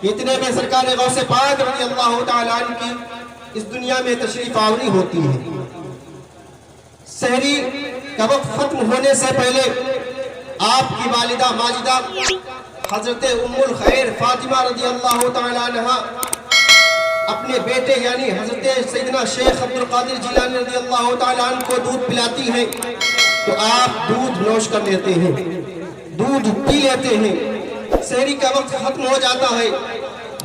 اتنے میں سرکار غوث پاک رضی اللہ تعالیٰ عنہ کی اس دنیا میں تشریف آوری ہوتی ہے۔ سحری کا وقت ختم ہونے سے پہلے آپ کی والدہ ماجدہ حضرت ام الخیر فاطمہ رضی اللہ تعالیٰ عنہ اپنے بیٹے یعنی حضرت سیدنا شیخ عبد القادر جیلانی رضی اللہ تعالیٰ عنہ کو دودھ پلاتی ہیں تو آپ دودھ نوش کر لیتے ہیں، دودھ پی لیتے ہیں۔ سحری کا وقت ختم ہو جاتا ہے،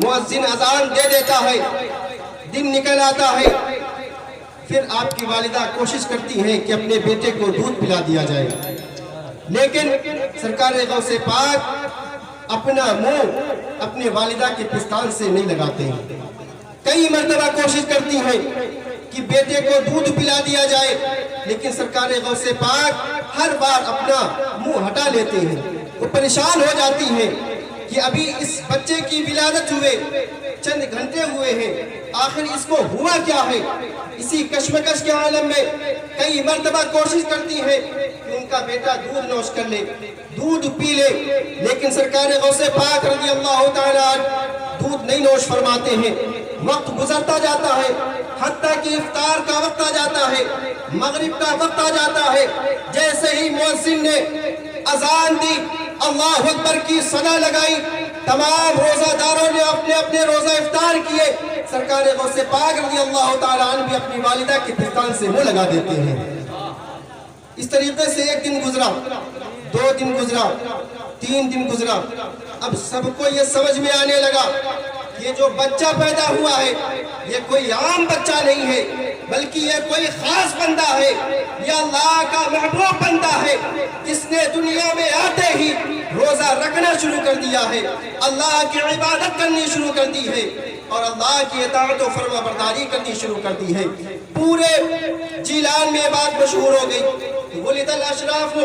مؤذن اذان دے دیتا ہے، دن نکل آتا ہے، پھر آپ کی والدہ کوشش کرتی ہیں کہ اپنے بیٹے کو دودھ پلا دیا جائے، لیکن سرکار غوث پاک اپنا منہ اپنے والدہ کے پستان سے نہیں لگاتے ہیں۔ کئی مرتبہ کوشش کرتی ہیں کہ بیٹے کو دودھ پلا دیا جائے، لیکن سرکار غوث پاک ہر بار اپنا منہ ہٹا لیتے ہیں۔ وہ پریشان ہو جاتی ہیں کہ ابھی اس بچے کی ولادت ہوئے چند گھنٹے ہوئے ہیں، آخر اس کو ہوا کیا ہے؟ اسی کشمکش کے عالم میں کئی مرتبہ کوشش کرتی ہے کہ ان کا بیٹا دودھ نوش کر لے، دودھ پی لے، لیکن سرکار غوث پاک رضی اللہ تعالیٰ دودھ نہیں نوش فرماتے ہیں۔ وقت گزرتا جاتا ہے، حتیٰ کہ افطار کا وقت آ جاتا ہے، مغرب کا وقت آ جاتا ہے، جیسے ہی مؤذن نے اذان دی، اللہ اکبر کی صدا لگائی، تمام روزہ داروں نے اپنے اپنے روزہ افطار کیے، سرکار غوث پاک رضی اللہ تعالیٰ عنہ بھی اپنی والدہ کے پستان سے منہ لگا دیتے ہیں۔ اس طریقے سے ایک دن گزرا، 2 دن گزرا، 3 دن گزرا، اب سب کو یہ سمجھ میں آنے لگا یہ جو بچہ پیدا ہوا ہے یہ کوئی عام بچہ نہیں ہے، بلکہ یہ کوئی خاص بندہ ہے، یہ اللہ کا محبوب بندہ ہے، اس نے دنیا میں آتے ہی روزہ رکھنا شروع کر دیا ہے، اللہ کی عبادت کرنی شروع کر دی ہے اور اللہ کی اطاعت و فرما برداری کرنی شروع کر دی ہے۔ پورے جیلان میں بات مشہور ہو گئی، ولد الاشراف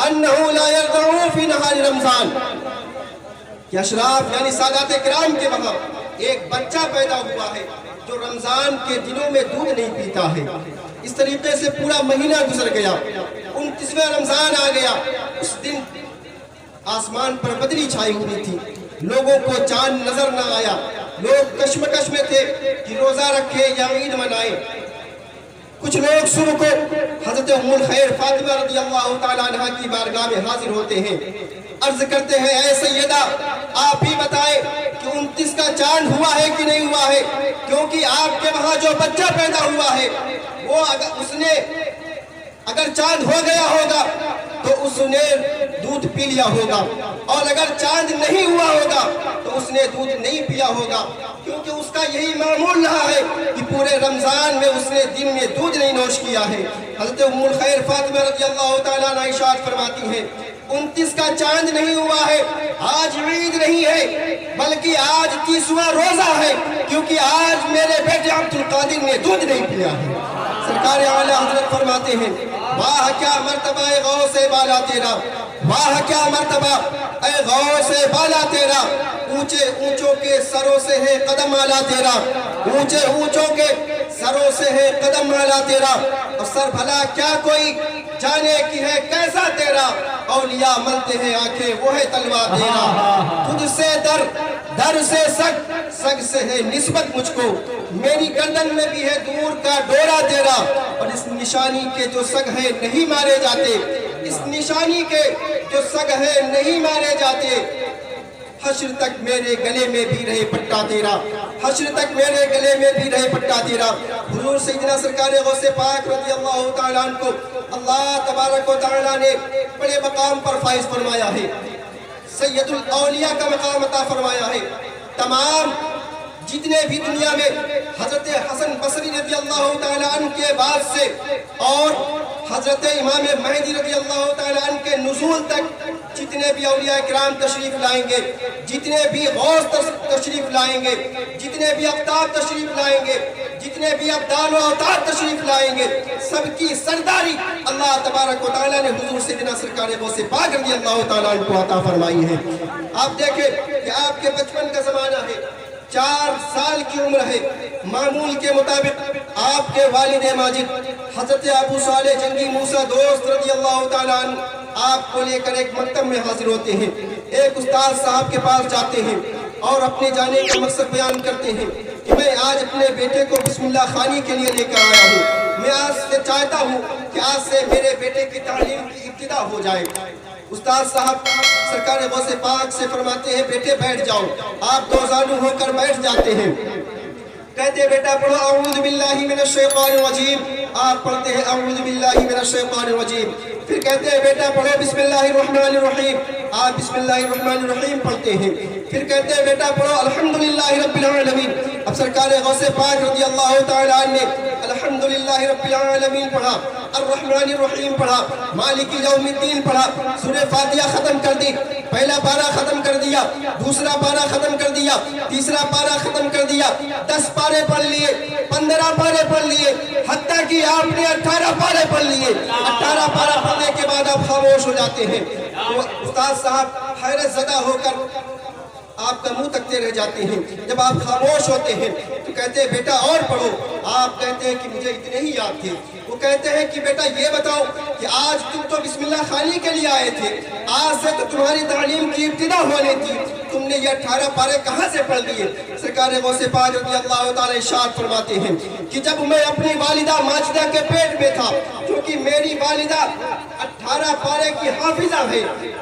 انہو لا یرضعو فی نہار رمضان، کہ اشراف یعنی سادات کرام کے وہاں ایک بچہ پیدا ہوا ہے جو رمضان کے دنوں میں دودھ نہیں پیتا ہے۔ اس طریقے سے پورا مہینہ گزر گیا، 29واں رمضان آ گیا، اس دن آسمان پر بدلی چھائی ہوئی تھی، لوگوں کو چاند نظر نہ آیا، لوگ کشمکش میں تھے کہ روزہ رکھے یا عید منائیں۔ کچھ لوگ صبح کو حضرت ام الخیر فاطمہ رضی اللہ تعالیٰ عنہ کی بارگاہ میں حاضر ہوتے ہیں، عرض کرتے ہیں اے سیدہ آپ ہی بتائیں کہ 29 کا چاند ہوا ہے کہ نہیں ہوا ہے، کیونکہ آپ کے وہاں جو بچہ پیدا ہوا ہے وہ اس نے اگر چاند ہو گیا ہوگا تو اس نے دودھ پی لیا ہوگا، اور اگر چاند نہیں ہوا ہوگا تو اس نے دودھ نہیں پیا ہوگا، کیونکہ اس کا یہی معمول رہا ہے کہ پورے رمضان میں اس نے دن میں دودھ نہیں نوش کیا ہے۔ حضرت ام الخیر فاطمہ رضی اللہ تعالیٰ عنہ ارشاد فرماتی ہیں 29 کا چاند نہیں ہوا ہے، آج عید نہیں ہے بلکہ آج 30واں روزہ ہے، کیونکہ آج میرے بیٹے عبد القادر نے دودھ نہیں پیا ہے۔ سرکار اعلیٰ حضرت فرماتے ہیں واہ کیا مرتبہ اے غوث بالا تیرا، واہ کیا مرتبہ اے غوث بالا تیرا، اونچے اونچوں کے سروں سے ہے قدم اعلیٰ تیرا، اونچے اونچوں کے سروں سے ہے قدم اعلیٰ تیرا، اور سر بھلا کیا کوئی جانے کی ہے کیسا تیرا، اولیاء ملتے ہیں آنکھیں وہ ہے تلوار تیرا، خود سے در در سے سگ سگ سے ہے نسبت مجھ کو، میری گردن میں بھی ہے دور کا ڈورا تیرا، اور اس نشانی کے جو سگ ہے نہیں مارے جاتے، اس نشانی کے جو سگ ہے نہیں مارے جاتے، حشر تک میرے گلے میں بھی رہے پٹا تیرا، حشر تک میرے گلے میں بھی رہے پٹا تیرا۔ حضور سیدنا سرکار غوث پاک رضی اللہ تعالیٰ عنہ کو اللہ تبارک و تعالیٰ نے بڑے مقام پر فائز فرمایا ہے، سید الاولیاء کا مقام عطا فرمایا ہے۔ تمام جتنے بھی دنیا میں حضرت حسن بصری رضی اللہ تعالیٰ عنہ کے بعد سے اور حضرت امام مہدی رضی اللہ تعالیٰ عنہ کے نزول تک جتنے بھی اولیاء کرام تشریف لائیں گے، جتنے بھی غوث تشریف لائیں گے، جتنے بھی اقطاب تشریف لائیں گے، جتنے بھی ابدال و اوتاد تشریف لائیں گے، سب کی سرداری اللہ تبارک و تعالیٰ نے حضور سیدنا سرکار غوث پاک رضی اللہ تعالیٰ عنہ کو عطا فرمائی ہے۔ آپ دیکھیں کہ آپ کے بچپن کا زمانہ ہے، 4 سال کی عمر ہے، معمول کے مطابق آپ کے والد ماجد حضرت ابو صالح جنگی موسیٰ دوست رضی اللہ تعالیٰ عنہ آپ کو لے کر ایک مکتب میں حاضر ہوتے ہیں، ایک استاد صاحب کے پاس جاتے ہیں، اور اپنے جانے کا مقصد بیان کرتے ہیں کہ میں آج اپنے بیٹے کو بسم اللہ خوانی کے لیے لے کر آیا ہوں۔ میں آج سے چاہتا ہوں کہ آج سے میرے بیٹے کی تعلیم کی ابتدا ہو جائے۔ استاد صاحب سرکار غوث پاک سے فرماتے ہیں بیٹے بیٹھ جاؤ، آپ دو زانو ہو کر بیٹھ جاتے ہیں۔ کہتے ہیں بیٹا پڑھو اعوذ باللہ من الشیطان الرجیم، آپ پڑھتے ہیں اعوذ باللہ من الشیطان الرجیم۔ پھر کہتے ہیں بیٹا پڑھو بسم اللہ الرحمن الرحیم، آپ بسم اللہ الرحمن الرحیم پڑھتے ہیں۔ پھر کہتے ہیں بیٹا پڑھو الحمدللہ رب العالمین، اب سرکار غوث پاک رضی اللہ تعالیٰ عنہ نے الحمدللہ رب العالمین پڑھا، الرحمن الرحیم پڑھا، مالک یوم الدین پڑھا، سورہ فاتحہ ختم کر دی، پہلا پارہ ختم کر دیا، دوسرا پارہ ختم کر دیا، تیسرا پارہ ختم کر دیا، 10 پارے پڑھ لیے، 15 پارے پڑھ لیے، حتیٰ کہ آپ نے 18 پارے پڑھ لیے۔ 18 پارہ پڑھنے کے بعد آپ خاموش ہو جاتے ہیں۔ استاد صاحب حیرت زدہ ہو کر آپ کا منہ تکتے رہ جاتے ہیں۔ جب آپ خاموش ہوتے ہیں تو کہتے ہیں بیٹا اور پڑھو، آپ کہتے ہیں کہ مجھے اتنے ہی یاد تھے۔ وہ کہتے ہیں کہ بیٹا یہ بتاؤ کہ آج تم تو بسم اللہ خوانی کے لیے آئے تھے، آج سے تو تمہاری تعلیم کی ابتدا ہونے تھی، تم نے یہ 18 پارے کہاں سے پڑھ لیے؟ سرکار غوث پاک رضی اللہ تعالیٰ ارشاد فرماتے ہیں کہ جب میں اپنی والدہ ماجدہ کے پیٹ میں تھا، کیونکہ میری والدہ 18 پارے کی حافظہ ہے،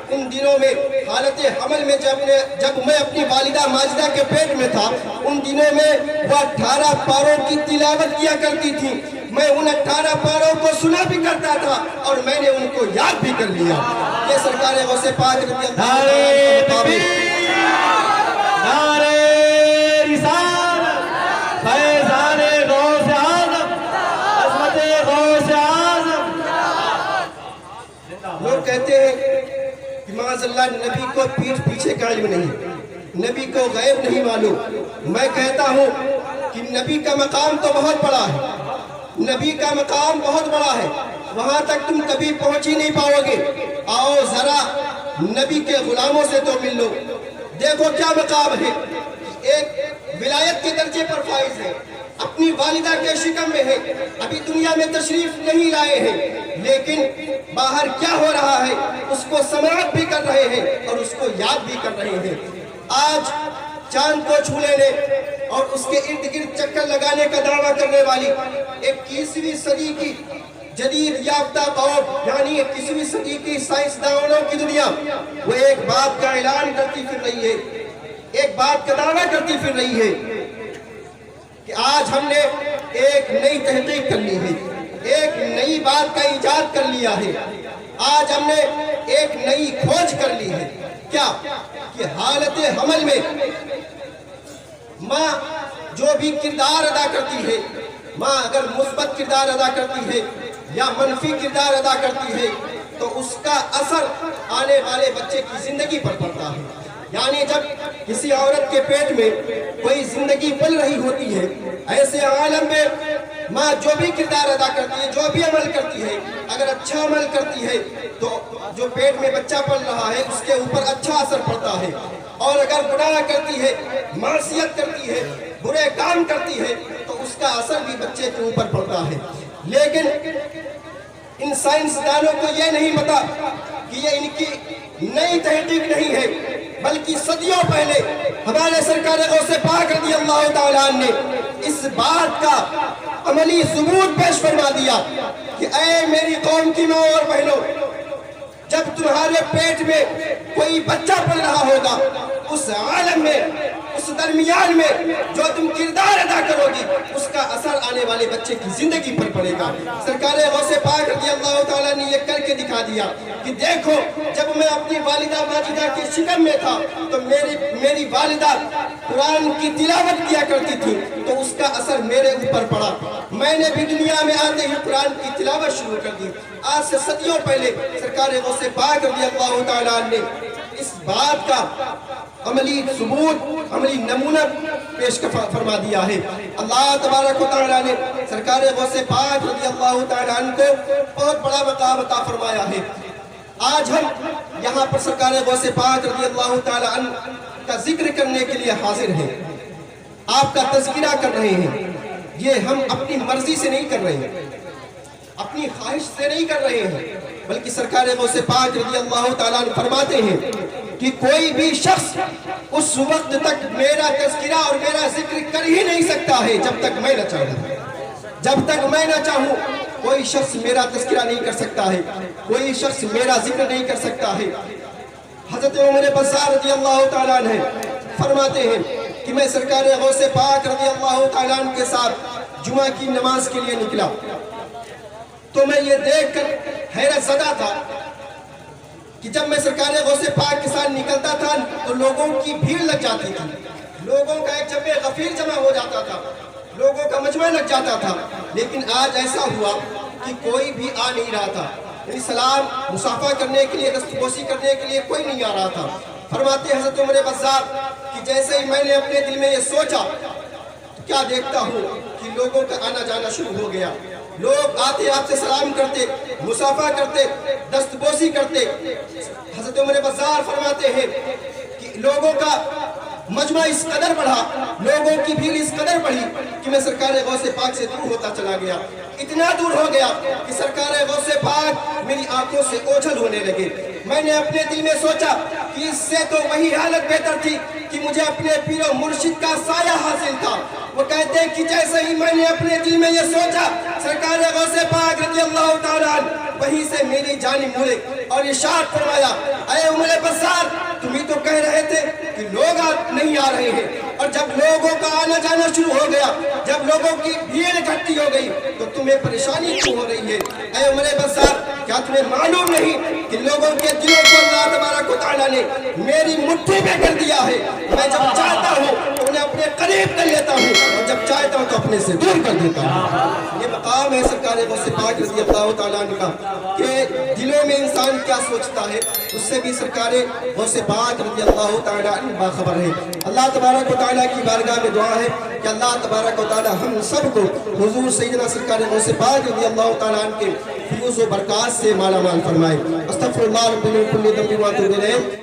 ان دنوں میں حالت حمل میں جب میں اپنی والدہ ماجدہ کے پیٹ میں تھا، ان دنوں میں وہ 18 پاروں کی تلاوت کیا کرتی تھی۔ میں ان 18 پاروں کو سنا بھی کرتا تھا اور میں نے ان کو یاد بھی کر لیا۔ یہ سرکار غوث پاک رضی اللہ تعالیٰ عنہ نعرہ رسالت، فیضان غوث اعظم، عظمت غوث اعظم۔ لوگ کہتے ہیں کہ معاذ اللہ نبی کو پیٹھ پیچھے کا علم نہیں، نبی کو غیب نہیں معلوم۔ میں کہتا ہوں کہ نبی کا مقام تو بہت بڑا ہے، نبی کا مقام بہت بڑا ہے، وہاں تک تم کبھی پہنچ ہی نہیں پاؤ گے۔ آؤ ذرا نبی کے غلاموں سے تو مل لو، دیکھو کیا مقام ہے۔ ایک ولایت کے درجے پر فائز ہے، اپنی والدہ کے شکم میں ہے، ابھی دنیا میں تشریف نہیں لائے ہیں، لیکن باہر کیا ہو رہا ہے اس کو سماعت بھی کر رہے ہیں اور اس کو یاد بھی کر رہے ہیں۔ آج چاند کو چھو لینے اور اس کے ارد گرد چکر لگانے کا دعویٰ کرنے والی 21ویں صدی کی جدید یافتہ قوم، یعنی 21ویں صدی کی سائنسدانوں کی دنیا، وہ ایک بات کا اعلان کرتی پھر رہی ہے، ایک بات کا دعویٰ کرتی پھر رہی ہے کہ آج ہم نے ایک نئی تحقیق کر لی ہے، ایک نئی بات کا ایجاد کر لیا ہے، آج ہم نے ایک نئی کھوج کر لی ہے۔ کیا کہ حالت حمل میں ماں جو بھی کردار ادا کرتی ہے، ماں اگر مثبت کردار ادا کرتی ہے یا منفی کردار ادا کرتی ہے تو اس کا اثر آنے والے بچے کی زندگی پر پڑتا ہے۔ یعنی جب کسی عورت کے پیٹ میں کوئی زندگی پل رہی ہوتی ہے، ایسے عالم میں ماں جو بھی کردار ادا کرتی ہے، جو بھی عمل کرتی ہے، اگر اچھا عمل کرتی ہے تو جو پیٹ میں بچہ پل رہا ہے اس کے اوپر اچھا اثر پڑتا ہے، اور اگر گناہ کرتی ہے، معصیت کرتی ہے، برے کام کرتی ہے تو اس کا اثر بھی بچے کے اوپر پڑتا ہے۔ لیکن ان سائنسدانوں کو یہ نہیں پتا کہ یہ ان کی نئی تحقیق نہیں ہے، بلکہ صدیوں پہلے ہمارے سرکار غوث پاک رضی اللہ تعالیٰ عنہ نے اس بات کا عملی ثبوت پیش فرما دیا کہ اے میری قوم کی ماں اور بہنوں، جب تمہارے پیٹ میں کوئی بچہ پل رہا ہوگا، اس عالم میں، اس درمیان میں جو تم کردار ادا کرو گی اس کا اثر آنے والے بچے کی زندگی پر پڑے گا۔ سرکار غوث پاک رضی اللہ تعالیٰ نے یہ کر کے دکھا دیا کہ دیکھو جب میں اپنی والدہ ماجدہ کے شکم میں تھا تو میری والدہ قرآن کی تلاوت کیا کرتی تھی تو اس کا اثر میرے اوپر پڑا، میں نے بھی دنیا میں آتے ہی قرآن کی تلاوت شروع کر دی۔ آج سے صدیوں پہلے سرکار غوث پاک رضی اللہ تعالیٰ نے اس بات کا عملی ثبوت، عملی نمونہ پیش فرما دیا ہے۔ اللہ تبارک و تعالیٰ نے سرکار غوث پاک رضی اللہ تعالیٰ عنہ کو بہت بڑا مقام عطا فرمایا ہے۔ آج ہم یہاں پر سرکار غوث پاک رضی اللہ تعالیٰ عنہ کا ذکر کرنے کے لیے حاضر ہیں، آپ کا تذکرہ کر رہے ہیں۔ یہ ہم اپنی مرضی سے نہیں کر رہے ہیں، اپنی خواہش سے نہیں کر رہے ہیں، بلکہ سرکار غوث پاک رضی اللہ تعالیٰ عنہ فرماتے ہیں کہ کوئی بھی شخص اس وقت تک میرا تذکرہ اور میرا ذکر کر ہی نہیں سکتا ہے جب تک میں نہ چاہوں. جب تک میں نہ چاہوں کوئی شخص میرا تذکرہ نہیں کر سکتا ہے, کوئی شخص میرا ذکر نہیں کر سکتا ہے. حضرت عمر بزار رضی اللہ تعالیٰ عنہ فرماتے ہیں کہ میں سرکار غوث پاک رضی اللہ تعالیٰ عنہ کے ساتھ جمعہ کی نماز کے لیے نکلا تو میں یہ دیکھ کر حیرت زدہ تھا کہ جب میں سرکار غوث پاک کے ساتھ نکلتا تھا تو لوگوں کی بھیڑ لگ جاتی تھی, لوگوں کا ایک جمع غفیر جمع ہو جاتا تھا, لوگوں کا مجمع لگ جاتا تھا. لیکن آج ایسا ہوا کہ کوئی بھی آ نہیں رہا تھا, یعنی سلام مصافحہ کرنے کے لیے, دستبوسی کرنے کے لیے کوئی نہیں آ رہا تھا. فرماتے حضرت عمر بزار کہ جیسے ہی میں نے اپنے دل میں یہ سوچا تو کیا دیکھتا ہوں کہ لوگوں کا آنا جانا شروع ہو گیا. لوگ آتے آپ سے سلام کرتے, مصافحہ کرتے, دستبوسی کرتے. حضرت عمر بزار فرماتے ہیں کہ لوگوں کا مجمع اس قدر بڑھا, لوگوں کی بھیڑ اس قدر بڑھی کہ میں سرکار غوث پاک سے دور ہوتا چلا گیا. اتنا دور ہو گیا کہ سرکار غوث پاک میری آنکھوں سے اوجھل ہونے لگے. میں نے اپنے دل میں سوچا کہ اس سے تو وہی حالت بہتر تھی کہ مجھے اپنے پیر و مرشد کا سایہ حاصل تھا. وہ کہتے ہیں کہ جیسے ہی میں نے اپنے دل میں یہ سوچا سرکار غوث پاک رضی اللہ تعالیٰ عنہ وہیں سے میری جانب مڑے اور ارشاد فرمایا, اے عمر بزار تم ہی تو کہہ رہے تھے کہ لوگ نہیں آ رہے ہیں, اور جب لوگوں کا آنا جانا شروع ہو گیا, جب لوگوں کی بھیڑ اکٹھی ہو گئی تو تمہیں پریشانی کیوں ہو رہی ہے؟ اے عمر بزار کیا تمہیں معلوم نہیں کہ لوگوں کے دلوں کو اللہ تبارک و تعالیٰ نے میری مٹھی میں کر دیا ہے؟ میں جب چاہتا ہوں تو انہیں اپنے قریب کر لیتا ہوں, اور جب چاہتا ہوں تو اپنے سے دور کر دیتا ہوں. یہ مقام ہے سرکار غوث پاک رضی اللہ تعالیٰ عنہ کا کہ دلوں میں انسان کیا سوچتا ہے اس سے بھی سرکار غوث پاک رضی اللہ تعالیٰ عنہ باخبر ہے. اللہ تبارک و تعالیٰ کی بارگاہ میں دعا ہے کہ اللہ تبارک و تعالیٰ ہم سب کو حضور سیدنا سرکار غوث پاک رضی اللہ تعالیٰ عنہ کے فیوز و برکات سے مالا مال فرمائے. استغفر اللہ رب من کل ذنب و اتوب الیہ.